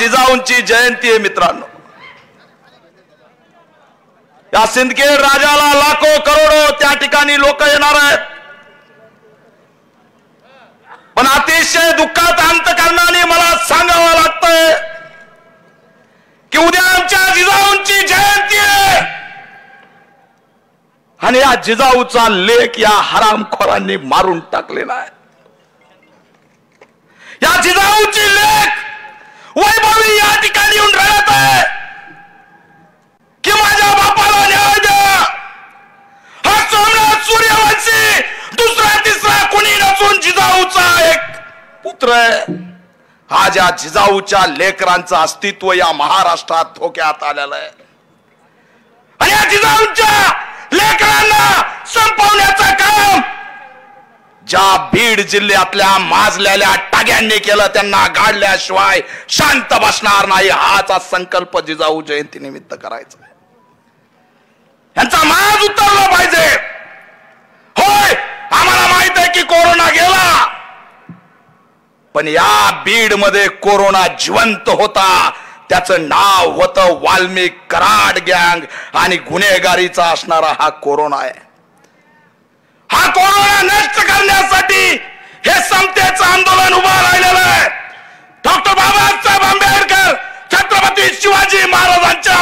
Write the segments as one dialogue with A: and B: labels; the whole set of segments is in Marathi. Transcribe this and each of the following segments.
A: जिजाऊंची जयंती आहे मित्रांनो। या सिंदखेड राजाला लाखो करोडो त्या ठिकाणी लोक येणार आहेत, पण अतिशय दुःखात अंतकरणाने मला सांगावं लागतंय की उद्या आमच्या जिजाऊंची जयंती आहे आणि या जिजाऊचा लेख या हरामखोरांनी मारून टाकलेला आहे। या जिजाऊची लेख वैभवी या ठिकाणी येऊन रडत आहे की माझ्या बापाला न्याय द्या। हा सोमनाथ सूर्यवंशी दुसरा तिसरा कोणी नसून जिजाऊचा एक पुत्र आहे। आज या जिजाऊच्या लेकरांचं अस्तित्व या महाराष्ट्रात धोक्यात आलेलं आहे आणि या जिजाऊच्या लेकरांना संपवण्याचं काम ज्या बीड जिल्ह्यातल्या माजलेल्या टाग्यांनी केलं त्यांना गाडल्याशिवाय शांत बसणार नाही। हाचा संकल्प जिजाऊ जयंती निमित्त करायचा आहे। यांचा माज उतरला पाहिजे। होय, आम्हाला माहित आहे की कोरोना गेला, पण या बीड मध्ये कोरोना जिवंत होता। त्याचं नाव होतं वाल्मिक कराड गँग आणि गुन्हेगारीचा असणारा हा कोरोना आहे। हा कोरोना नष्ट करण्यासाठी हे समतेचं आंदोलन उभं राहिलेलं आहे। डॉक्टर बाबासाहेब आंबेडकर, छत्रपती शिवाजी महाराजांच्या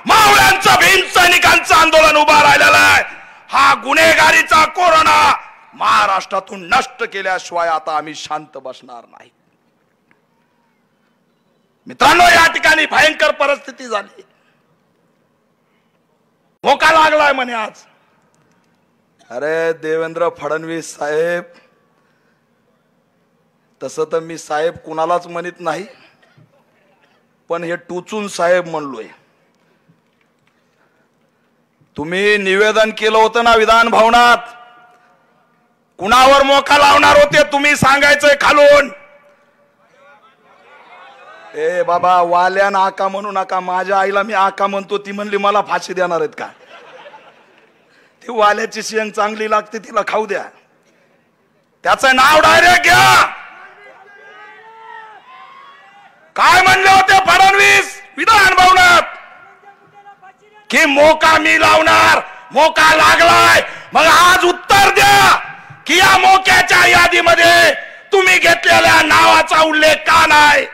A: मावळ्यांचं, भीम सैनिकांचं आंदोलन उभं राहिलेलं आहे। हा गुन्हेगारीचा कोरोना महाराष्ट्रातून नष्ट केल्याशिवाय आता आम्ही शांत बसणार नाही। मित्रांनो, या ठिकाणी भयंकर परिस्थिती झाली। मोका लागलाय म्हणे आज। अरे देवेंद्र फडणवीस साहेब, तसं तर मी साहेब कुणालाच म्हणत नाही, पण हे टुचून साहेब म्हणलोय। तुम्ही निवेदन केलं होतं ना विधान भवनात, कुणावर मोका लावणार होते तुम्ही सांगायचंय खालून। ए बाबा, वाल्यान आका म्हणू नका। माझ्या आईला मी आका म्हणतो, ती म्हणली मला फाशी देणार आहेत का? ती वाल्याची शेंग चांगली लागते, तिला खाऊ द्या। त्याचं नाव डायरेक्ट घ्या। काय म्हणले होते फडणवीस विधान भवनात की मोका मी लावणार, मोका लागलाय। मग आज उत्तर द्या की या मोक्याच्या यादीमध्ये तुम्ही घेतलेल्या नावाचा उल्लेख का नाही?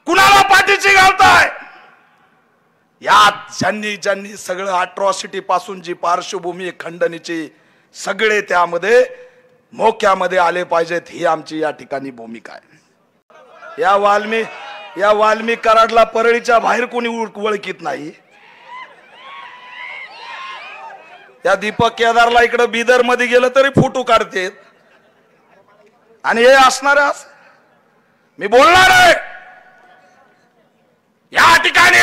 A: कुणाला पाठीशी घालताय? यात ज्यांनी सगळं अट्रॉसिटी पासून जी पार्श्वभूमी खंडणीची सगळे त्यामध्ये मोक्यामध्ये आले पाहिजेत, ही आमची या ठिकाणी भूमिका आहे। या वाल्मिक कराडला परळीच्या बाहेर कोणी ओळखीत नाही। या दीपक केदारला इकडे बिदर मध्ये गेलं तरी फोटो काढते आणि हे असणार मी बोलणार आहे। या ठिकाणी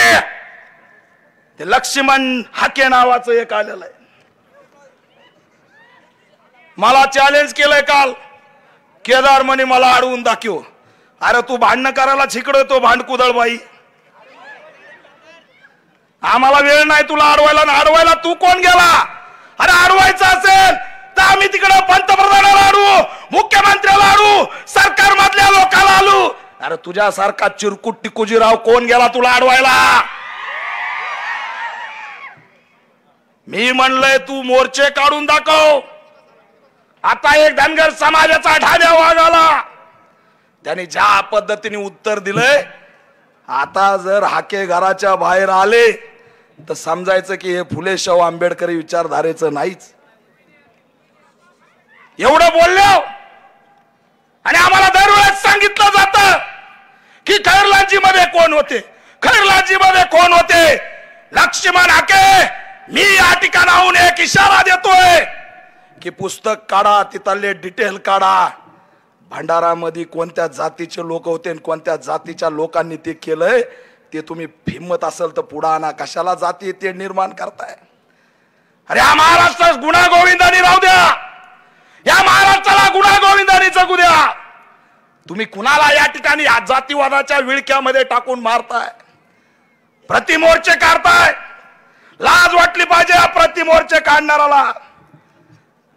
A: ते लक्ष्मण हाके नावाचं एक आलेलं आहे, मला चॅलेंज केलंय काल। केदार म्हणे मला अडवून दाखव। अरे तू भांडण करायला छिकडतो भांडकुदळ बाई, आम्हाला वेळ नाही तुला अडवायला। अडवायला तू कोण गेला? अरे अडवायचं असेल तर आम्ही तिकडे पंतप्रधानाला अडवू, मुख्यमंत्र्याला अडवू, सरकार मधल्या लोकांना अडवू। अरे तुझ्यासारखा चिरकुट टिकुजीराव कोण गेला तुला अडवायला? मी म्हणलंय तू मोर्चे काढून दाखव। आता एक धनगर समाजाचा ढाण्या वागाला, त्यांनी ज्या पद्धतीने उत्तर दिलंय, आता जर हाके घराच्या बाहेर आले तर समजायचं की हे फुले शाहू आंबेडकरी विचारधारेचं नाहीच। एवढं बोललो आणि आम्हाला दरवेळेस सांगितलं जातं की खैरलाजी मध्ये कोण होते, खैरलाजी मध्ये कोण होते? लक्ष्मण हाके, मी या ठिकाणाहून एक इशारा देतोय की पुस्तक काढा, तिथले डिटेल काढा। भंडारामध्ये कोणत्या जातीचे लोक होते आणि कोणत्या जातीच्या लोकांनी ते केलंय ते तुम्ही हिम्मत असेल तर पुढे आणा। कशाला जाती ते निर्माण करताय? अरे या महाराष्ट्रात गुन्हा गोविंदानी राहू द्या, या महाराष्ट्राला गुन्हा गोविंदानी जगू द्या। तुम्ही कुणाला या ठिकाणी जातीवादाच्या विळख्यामध्ये टाकून मारताय, प्रतिमोर्चे काढताय। लाज वाटली पाहिजे प्रतिमोर्चे काढणाराला।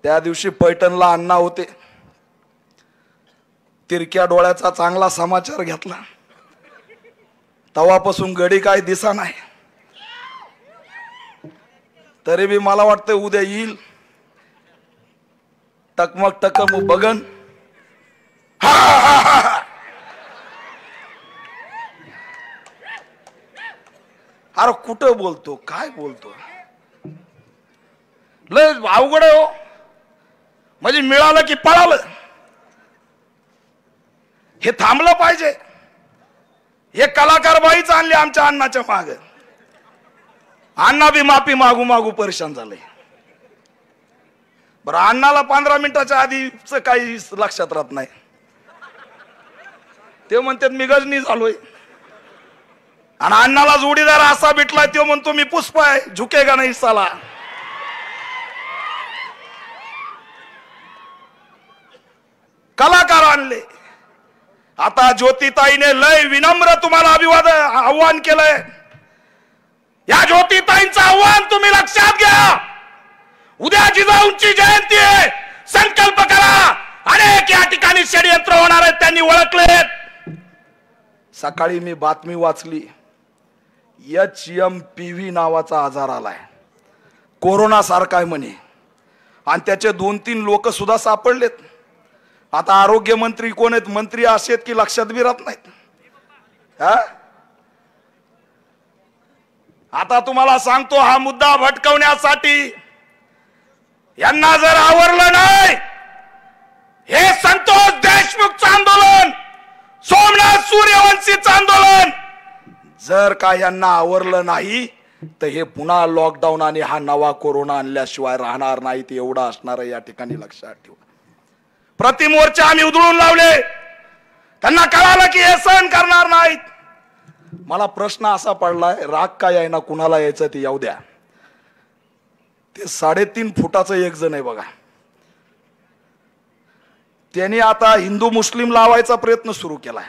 A: त्या दिवशी पैठणला अण्णा होते, तिरक्या डोळ्याचा चांगला समाचार घेतला। तवापासून गडी काय दिसा नाही, तरी बी मला वाटतं उद्या येईल. टकमक टकम बगन. अरे कुठं बोलतो, काय बोलतो, लय अवघड आहे हो. म्हणजे मिळालं की पळालं, हे थांबलं पाहिजे. हे कलाकार बाईच आणले आमच्या अण्णाच्या मागे. अण्णा बी माफी मागू मागू परेशान झाले. बरं, अण्णाला 15 मिनिटाच्या आधीच काही लक्षात राहत नाही. ते म्हणतात मी गजनी झालोय, आणि अण्णाला जोडीदार असा भेटलाय तो म्हणतो मी पुष्पा आहे, झुकेगा नाही साला. कलाकार आणले. आता ज्योतिताईने लय विनम्र तुम्हाला आव्हान केलंय. या ज्योतिताईंचं आव्हान तुम्ही लक्षात घ्या. उद्या जिजाऊंची जयंती आहे, संकल्प करा. अनेक या ठिकाणी षडयंत्र होणार आहेत, त्यांनी ओळखलेत. सकाळी मी बातमी वाचली, HMPV नावाचा आजार आलाय, कोरोना सारखा आहे म्हणे, आणि त्याचे 2-3 लोक सुद्धा सापडलेत. आता आरोग्य मंत्री कोण आहेत? मंत्री असे आहेत की लक्षात बी राहत नाहीत. आता तुम्हाला सांगतो, हा मुद्दा भटकवण्यासाठी यांना जर आवरलं नाही, हे संतोष देशमुखचं आंदोलन, सोमनाथ सूर्यवंशीचं आंदोलन जर का यांना आवरलं नाही, तर हे पुन्हा लॉकडाऊन आणि हा नवा कोरोना आणल्याशिवाय राहणार नाही. ते एवढं असणार आहे, या ठिकाणी लक्षात ठेवा. प्रतिमोर्चा आम्ही उधळून लावले, त्यांना कळालं की हे सहन करणार नाहीत. मला प्रश्न असा पडलाय, राग काय आहे ना, कुणाला यायचं ते येऊ द्या. ते 3.5 फुटाचं एक जण आहे बघा, त्यांनी आता हिंदू मुस्लिम लावायचा प्रयत्न सुरू केलाय.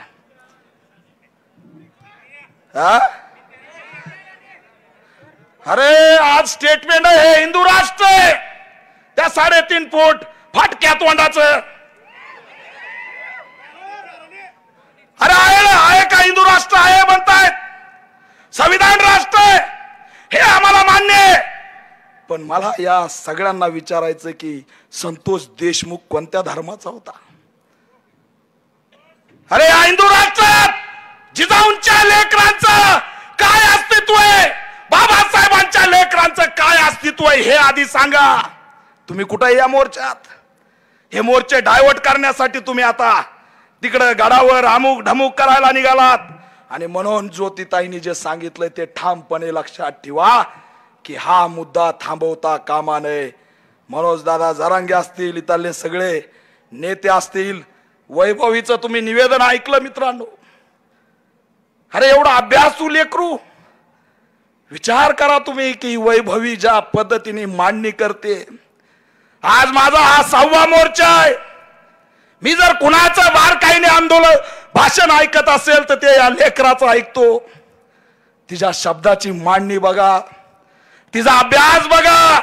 A: अरे आज स्टेटमेंट आहे, हे हिंदू राष्ट्र आहे, त्या 3.5 फूट फाटक्या तोंडाचं. अरे आहे का हिंदू राष्ट्र आहे म्हणतायत, संविधान राष्ट्र आहे, हे आम्हाला मान्य आहे. पण मला या सगळ्यांना विचारायचं की संतोष देशमुख कोणत्या धर्माचा होता? अरे या हिंदू राष्ट्रात जिजाऊंच्या लेकरांचं काय अस्तित्व आहे, बाबासाहेबांच्या लेकरांचं काय अस्तित्व आहे, हे आधी सांगा. तुम्ही कुठे या मोर्चात? हे मोर्चे डायव्हर्ट करण्यासाठी तुम्ही आता तिकडे गडावर अमुक ढमुक करायला निघालात. आणि म्हणून ज्योतिताईंनी जे सांगितलंय ते ठामपणे लक्षात ठेवा की हा मुद्दा थांबवता कामा नये. मनोज दादा जरांगे असतील, इथले सगळे नेते असतील, वैभवीचं तुम्ही निवेदन ऐकलं मित्रांनो. अरे एवढा अभ्यासू लेकरू, विचार करा तुम्ही की वैभवी ज्या पद्धतीने मांडणी करते. आज माझा हा 6वा मोर्चा आहे. मी जर कुणाचं बारकाईने आंदोलन भाषण ऐकत असेल तर ते या लेकराचं ऐकतो. तिच्या शब्दाची मांडणी बघा, तिचा अभ्यास बघा.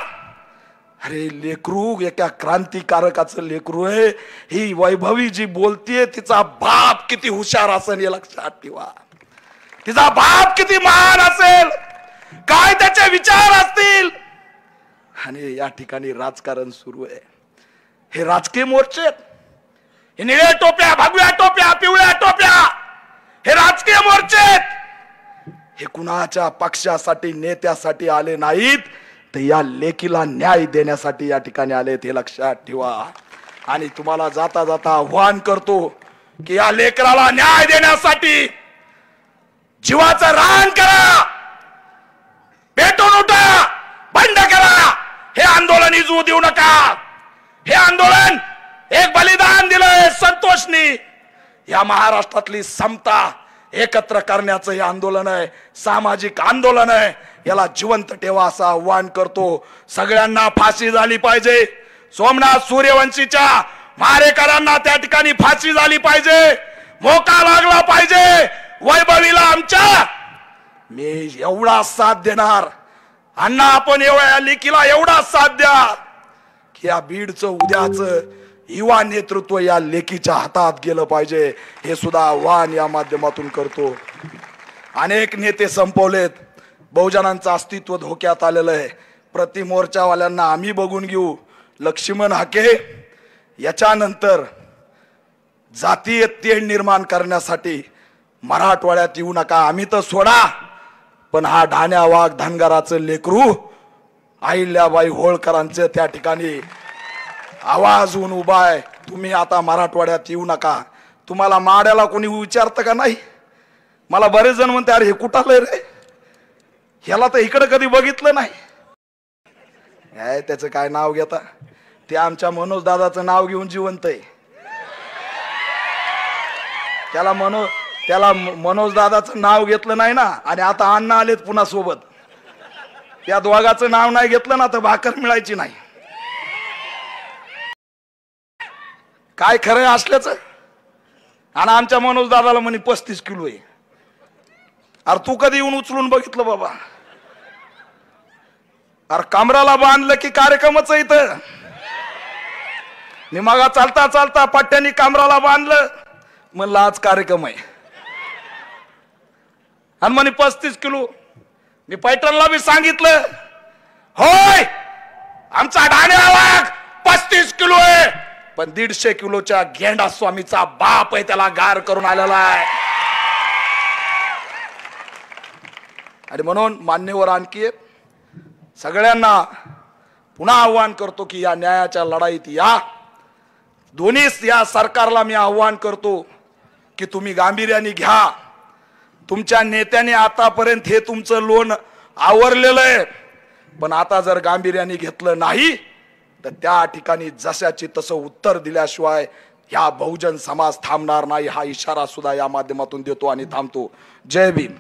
A: अरे लेकरू एका क्रांतिकारकाचं लेकरू आहे. ही वैभवी जी बोलतीये तिचा बाप किती हुशार असेल हे लक्षात ठेवा. तिचा बाप किती महान असेल, काय त्याचे विचार असतील. आणि या ठिकाणी राजकारण सुरू आहे. हे राजकीय मोर्चे, हे निळ्या टोप्या, भगव्या टोप्या, पिवळ्या टोप्या, हे राजकीय मोर्चे. हे कुणाच्या पक्षासाठी नेत्यासाठी आले नाहीत, तर या लेकीला न्याय देण्यासाठी या ठिकाणी आलेत, हे लक्षात ठेवा. आणि तुम्हाला जाता जाता आव्हान करतो की या लेकराला न्याय देण्यासाठी जीवाचं रान करा, पेटून उठा, बंद करा. हे आंदोलन इजू देऊ नका. हे आंदोलन एक बलिदान दिलंय संतोषनी. या महाराष्ट्रातली समता एकत्र करण्याचं हे आंदोलन आहे, सामाजिक आंदोलन आहे. याला जिवंत ठेवा असं आव्हान करतो. सगळ्यांना फाशी झाली पाहिजे. सोमनाथ सूर्यवंशीच्या मारेकरांना त्या ठिकाणी फाशी झाली पाहिजे, मोका लागला पाहिजे. वैभवीला आमच्या मी एवढा साथ देणार. अण्णा आपण एवढ्या लेकीला एवढा साथ द्या की या बीडचं उद्याचं युवा नेतृत्व या लेकीच्या हातात गेलं पाहिजे. हे सुद्धा आव्हान या माध्यमातून करतो. अनेक नेते संपवलेत, बहुजनांचं अस्तित्व धोक्यात आलेलं आहे. प्रति मोर्चावाल्यांना आम्ही बघून घेऊ. लक्ष्मण हाके याच्यानंतर जातीय तेढ निर्माण करण्यासाठी मराठवाड्यात येऊ नका. आम्ही तर सोडा, पण हा ढाण्या वाघ धनगराचं लेकरू अहिल्याबाई होळकरांचं त्या ठिकाणी आवाज होऊन उभा आहे. तुम्ही आता मराठवाड्यात येऊ नका. तुम्हाला माड्याला कोणी विचारतं का नाही? मला बरेच जण म्हणते अरे हे कुठालंय रे, ह्याला तर इकडे कधी बघितलं नाही. त्याचं काय नाव घेता? ते आमच्या मनोज दादाचं नाव घेऊन जिवंत आहे. त्याला मनोज दादाचं नाव घेतलं नाही ना, आणि आता अण्णा आलेत पुन्हा सोबत. त्या दोघाचं नाव नाही घेतलं ना तर भाकर मिळायची नाही. काय खरं असल्याचं. आणि आमच्या मनोज दादाला म्हणे 35 किलो आहे. अरे तू कधी येऊन उचलून बघितलं बाबा? अरे कमराला बांधलं की कार्यक्रमच इथं. मी मागा चालता चालता पट्ट्यानी कमराला बांधलं, म्हणलं आज कार्यक्रम आहे. आणि म्हणे 35 किलो. मी पैठणला बी सांगितलं, होय आमचा ढाण्या वाघ 35 किलो आहे, पण 150 किलोच्या गेंडा स्वामीचा बाप आहे, त्याला गार करून आलेला आहे. आणि म्हणून मान्यवर आणखी सगळ्यांना पुन्हा आव्हान करतो की या न्यायाच्या लढाईत या. दोन्ही या सरकारला मी आव्हान करतो की तुम्ही गांभीर्याने घ्या. तुमच्या नेत्याने आतापर्यंत हे तुमचं लोन आवरलेलं आहे, पण आता जर गांभीर्याने घेतलं नाही तर त्या ठिकाणी जशाची तसं उत्तर दिल्याशिवाय ह्या बहुजन समाज थांबणार नाही. हा इशारा सुद्धा या माध्यमातून देतो आणि थांबतो. जय भीम.